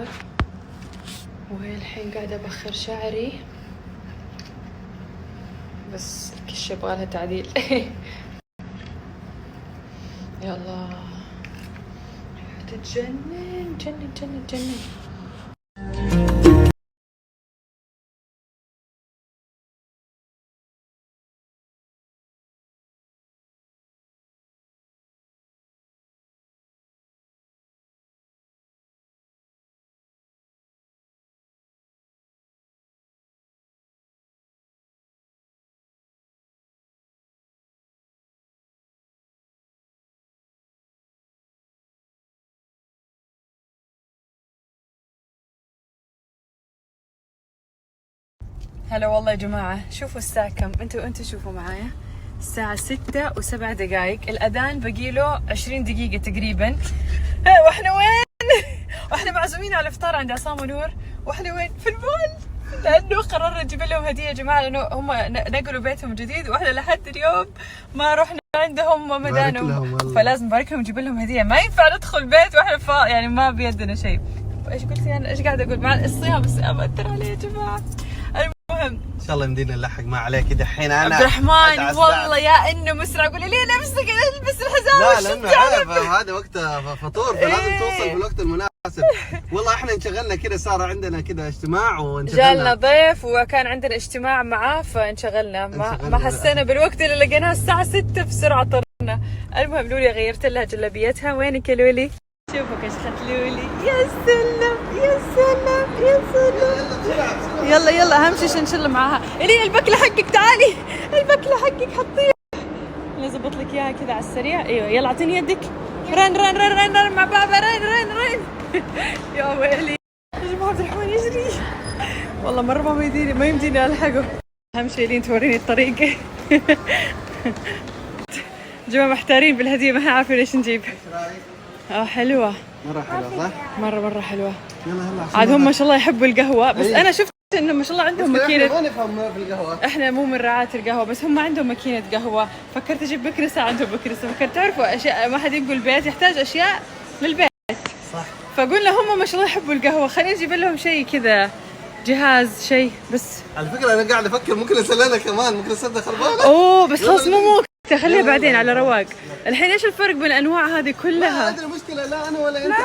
الفطور، والحين قاعدة أبخر شعري بس الكشة يبغالها تعديل. يلا تتجنن جنن جنن جنن. هلا والله يا جماعة، شوفوا الساعة كم. انتوا شوفوا معايا، الساعة 6:07، الأذان بقيله 20 دقيقة تقريبا. واحنا وين؟ واحنا معزومين على الإفطار عند عصام ونور، واحنا وين؟ في المول، لأنه قررنا نجيب لهم هدية يا جماعة، لأنه هم نقلوا بيتهم جديد واحنا لحد اليوم ما رحنا عندهم ومدانهم، فلازم نبارك لهم ونجيب لهم هدية. ما ينفع ندخل بيت واحنا يعني ما بيدنا شيء. ايش قلت انا؟ ايش قاعدة أقول؟ مع الصيام أثر عليه يا جماعة. المهم ان شاء الله يمدينا نلحق ما عليك دحين. انا عبد الرحمن والله يا انه مسرع، قولي لي لبسك البس الحزام. لا لانه عارف هذا وقت فطور، فلازم توصل في الوقت المناسب. والله احنا انشغلنا كذا، صار عندنا كذا اجتماع وانشغلنا، جالنا ضيف وكان عندنا اجتماع معاه فانشغلنا، ما حسينا بالوقت اللي لقيناها الساعة 6 بسرعة طرنا. المهم لولي غيرت لها جلابيتها. وينك يا لولي؟ شوفوا كشخت لولي، يا سلام يا سلام يا سلام. يلا يلا اهم شيء نشل معاها. الين البكله حقك، تعالي البكله حقك حطيها، نظبط لك اياها كذا على السريع. ايوه يلا اعطيني يدك، رن رن رن رن, رن مع بابا، رن رن رن. يا ويلي يا جماعه، عبد الرحمن يجري والله مره ما يمديني الحقه. اهم شيء الين توريني الطريق. جماعه محتارين بالهديه، ما عارفين ايش نجيب. حلوة مرة حلوة صح؟ مرة حلوة. يلا عاد هم ما شاء الله يحبوا القهوة، بس أنا شفت إنه ما شاء الله عندهم ماكينة. ما نفهم في القهوة، إحنا مو من رعاة القهوة، بس هم عندهم ماكينة قهوة. فكرت أجيب بكرسة، عندهم بكرسة. فكرت تعرفوا أشياء ما حد ينقل البيت، يحتاج أشياء للبيت صح. فقلنا هم ما شاء الله يحبوا القهوة، خلينا نجيب لهم شيء كذا، جهاز شيء. بس على فكرة أنا قاعد أفكر ممكن أسلنا كمان، ممكن أصدق خربانة. أوه بس خلاص مو خليها بعدين على رواق. الحين ايش الفرق بين الانواع هذه كلها؟ ما ادري مشكلة، لا انا ولا انت.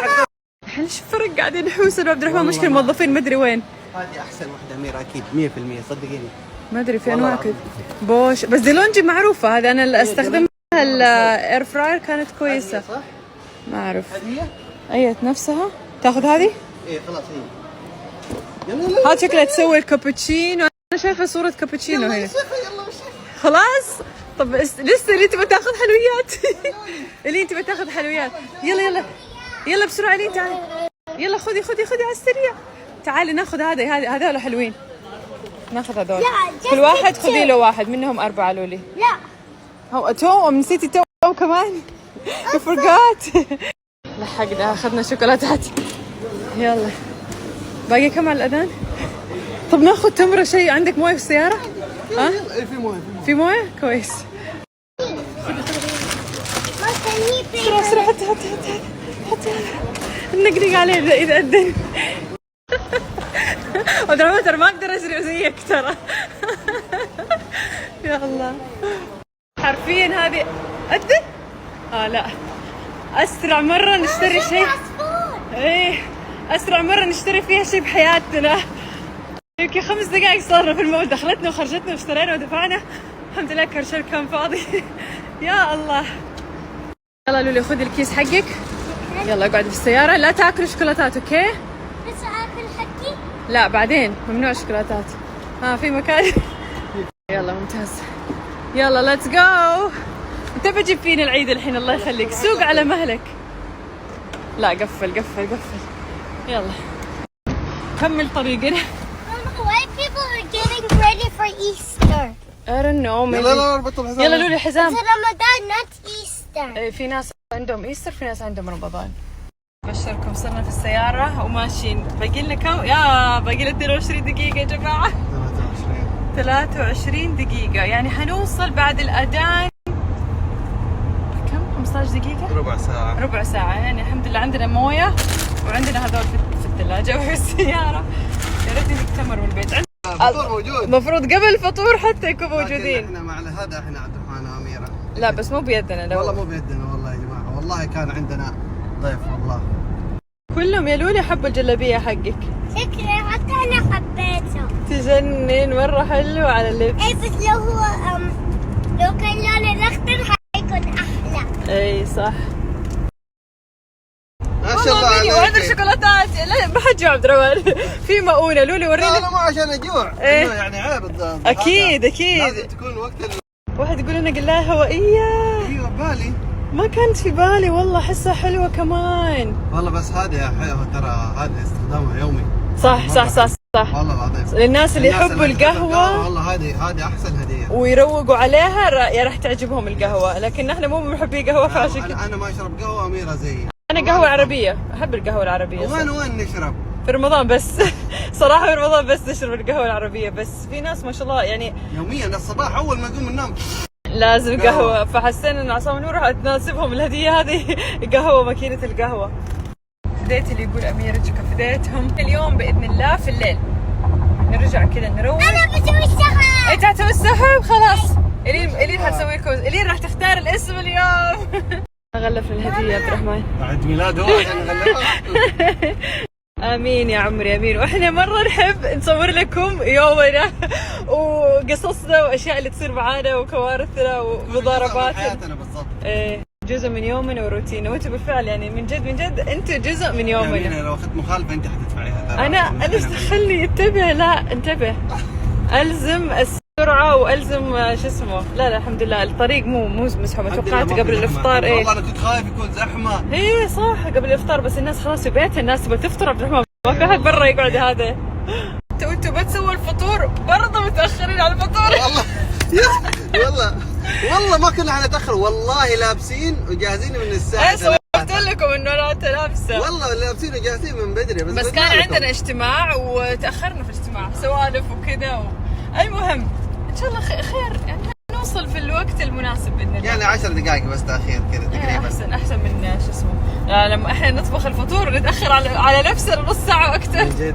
الحين ايش الفرق؟ قاعدين نحوس انا وعبد الرحمن، مشكلة موظفين ما ادري وين. هذه احسن وحدة أميرة اكيد 100%، صدقيني. ما ادري في انواع كذا بوش، بس ديلونجي معروفة، هذا انا اللي استخدمها الاير فراير كانت كويسة. صح؟ ما اعرف هذه اية نفسها. تاخذ هذه؟ ايه خلاص هي. يلا هذا شكلها تسوي الكابتشينو، انا شايفة صورة كابتشينو هنا. يلا خلاص طب لسه اللي تبغى تاخذ حلويات. اللي انت تاخذ حلويات. يلا يلا يلا بسرعه لين تعالي، يلا خذي على السريع. تعالي ناخذ هذول حلوين، ناخذ هذول. كل واحد خذي له واحد منهم 4 لولي. لا هو توم، نسيتي توم كمان. فرقات. لحقنا اخذنا شوكولاتات. يلا باقي كم على الاذان؟ طب ناخذ تمره شيء. عندك مويه في السياره؟ ها؟ ايه في مويه. في مويه؟ كويس. بسرعة حط نقنق عليه إذا أذن. ودرا ترى ما أقدر أجري زيك ترى. يا الله حرفيا هذه أذن. لا أسرع مرة نشتري شيء. إيه أسرع مرة نشتري فيها شيء بحياتنا. يمكن 5 دقائق صارنا في المول، دخلتنا وخرجتنا واشترينا ودفعنا. الحمد لله كرشل كان فاضي. يا الله. يلا لولي خذي الكيس حقك، يلا اقعدي في السيارة، لا تاكلي شوكولاتات اوكي؟ بس اكل حقي؟ لا بعدين ممنوع شوكولاتات. في مكان. يلا ممتاز، يلا ليتس جو. انت بجيب فينا العيد الحين الله يخليك، سوق على مهلك. لا قفل. يلا كمل طريقنا. Why people are getting ready for Easter? I don't know. يلا اربطوا الحزام. يلا لولي حزام. It's Ramadan, not Easter. في ناس عندهم ايستر، في ناس عندهم رمضان. بشركم صرنا في السيارة وماشيين. باقي لنا كم؟ باقي لنا 22 دقيقة يا جماعة. 23 دقيقة، يعني حنوصل بعد الأذان كم؟ 15 دقيقة؟ ربع ساعة. يعني الحمد لله عندنا موية وعندنا هذول في الثلاجة وفي السيارة. يا ريت نتمر من البيت. الفطور موجود. المفروض قبل الفطور حتى يكونوا موجودين. احنا مع هذا احنا عبد الرحمن واميره. لا بس مو بيدنا لو. والله مو بيدنا والله يا جماعه، والله كان عندنا ضيف والله. كلهم يا لولي حبوا الجلابية حقك. شكرا حتى انا حبيتها. تجنن مرة حلو على اللبس. اي بس لو كان لون الاخضر حيكون احلى. اي صح. ما شاء الله عليك. وعندك شوكولاتات. لا ما حد جوع عبد الرحمن. في مؤونة لولي لا وريني. انا مو عشان اجوع. إيه؟ إنه يعني عيب اكيد اكيد. لازم تكون وقت واحد يقول لنا قلاية هوائية. ايوه بالي. ما كانت في بالي والله، احسها حلوة كمان. والله بس هذه حلوه ترى، هذا استخدامها يومي. صح صح صح صح. والله العظيم. للناس اللي يحبوا القهوة والله هذه احسن هديه. ويروقوا عليها راح تعجبهم القهوة، لكن نحن مو من محبي قهوة فعشان كذا. انا ما اشرب قهوه، اميره زيي. انا قهوة عربية، احب القهوة العربية. وين نشرب؟ في رمضان بس. صراحة في رمضان بس نشرب القهوة العربية، بس في ناس ما شاء الله يعني يوميا الصباح اول ما نقوم من النوم لازم قهوة، فحسينا ان عصام نور تناسبهم الهدية هذه. قهوة، ماكينة القهوة. فديت اللي يقول أميرتك فديتهم اليوم بإذن الله في الليل. نرجع كذا نروح. انا بسوي السحر. انت حتسوي السحب خلاص. الين حتسوي لكم، الين راح تختار الاسم اليوم. غلف الهدية يا عبد الرحمن. عيد ميلاد هو عشان نغلفها. امين يا عمري امين. واحنا مره نحب نصور لكم يومنا وقصصنا واشياء اللي تصير معانا وكوارثنا ومضارباتنا. حياتنا بالضبط. ايه جزء من يومنا وروتيننا، وانتم بالفعل يعني من جد انتم جزء من يومنا. يعني لو اخذت مخالفه انت حتدفعيها ترى. انا ايش دخلني؟ انتبه، لا انتبه. الزم السرعه والزم شو اسمه. لا الحمد لله الطريق مو مزحمه. توقعت قبل الافطار. ايه والله انا كنت خايف يكون زحمه. ايه صح قبل الافطار، بس الناس خلاص في بيتها، الناس تبغى تفطر عبد الرحمن، ما في احد برا يقعد هذا. انتوا بتسووا الفطور برضه متاخرين على الفطور. والله ما كنا حنتاخر، والله لابسين وجاهزين من الساعه. قلت لكم انه لا تلابسه. والله لابسين وجاهزين من بدري، بس كان عندنا اجتماع وتاخرنا في الاجتماع، سوالف وكذا المهم ان شاء الله خير يعني نوصل في الوقت المناسب باذن الله. يعني 10 دقائق بس تاخير كذا تقريبا. احسن من شو اسمه. لما احنا نطبخ الفطور نتاخر على نفسنا نص ساعه واكثر. من جد.